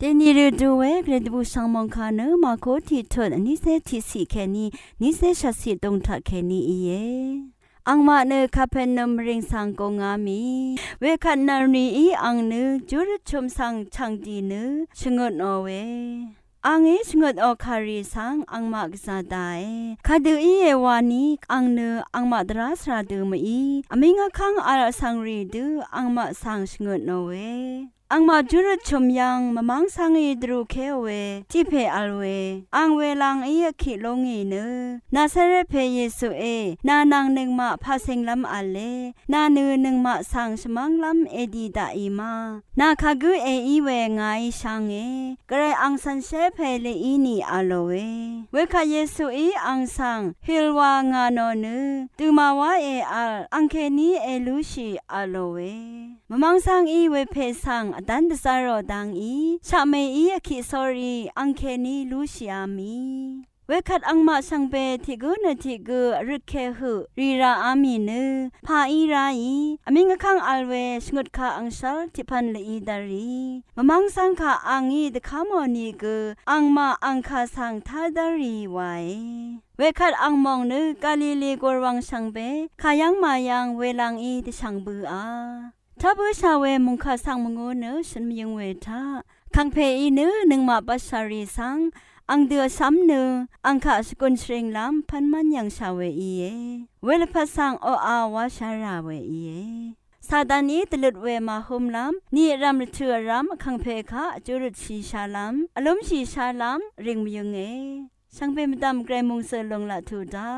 เดนีเรดูเวเกรดบูสังมองคาเนมาโคทีทนนิเซทีสีแค่นี้นิเซชัสีตรงทักแค่นี้เออังมาเนคาเพนนมริงสังกงามีเวคันนารีอีอังเนจูรชมสังชังดีเนชงดอเวอังเอชงดอคารีสังอังมากซาไดคาดูอีเอวานีอังเนอังมาดราสราดูมีอเมงะคังอาราสังรีดูอังมาสังชงดนเวอังมาจุรชมยังมะมังสังอีดรูเคเวจิเพอัลเวอังเวลังอียขิลงอีเนนาซาเรเพเยซูเอนานังนึงมะพาเซงลัมอัลเลนาเนนึงมะสังชมังลัมเอดีดาอีมานาคากุเออีเวงายชังเอกระอังสันเชเพเลอีนีอัลเวเวคาเยซูอีอังสังฮิลวางานอเนตุมาวาเออัลอังเคนีเอลูชีอัลเวมะมังสังอีเวเพสังดันดซารอดังอีชะเมอีอคิซอรีอังเคนีลูชิอามีเวคัดอังมาสังเปทิกุนทิกุรึเคหุรีราอามีเนพาอีราอีอมิงคังอัลเวสงุดคาอังชัลทิพันเลอีดารีมะมังสังคาอังอีดคามอนีกุอังมาอังคาสังทาดารีไวเวคัดอังมองเนกาลิลีกววังสังเปขายังมายังเวลังอีติสังบืออาทับชาเวมุงคาสังมงโอเนฉันมียังเวทาคังเพอีเนนึงมาปัสสารีสังอังเดือซ้ำเนอังคาสกุลเชงลำพันมันยังชาเวอีเวลพัสังโออาวาชาราเวอีซาดานีตลุดเวมาหุมลำนี่รำเถื่อรำคังเพคะจุรุชีชาลำอารมณ์ชีชาลำริงมียังสังเพมดำไกรมุงเสลงละทูดา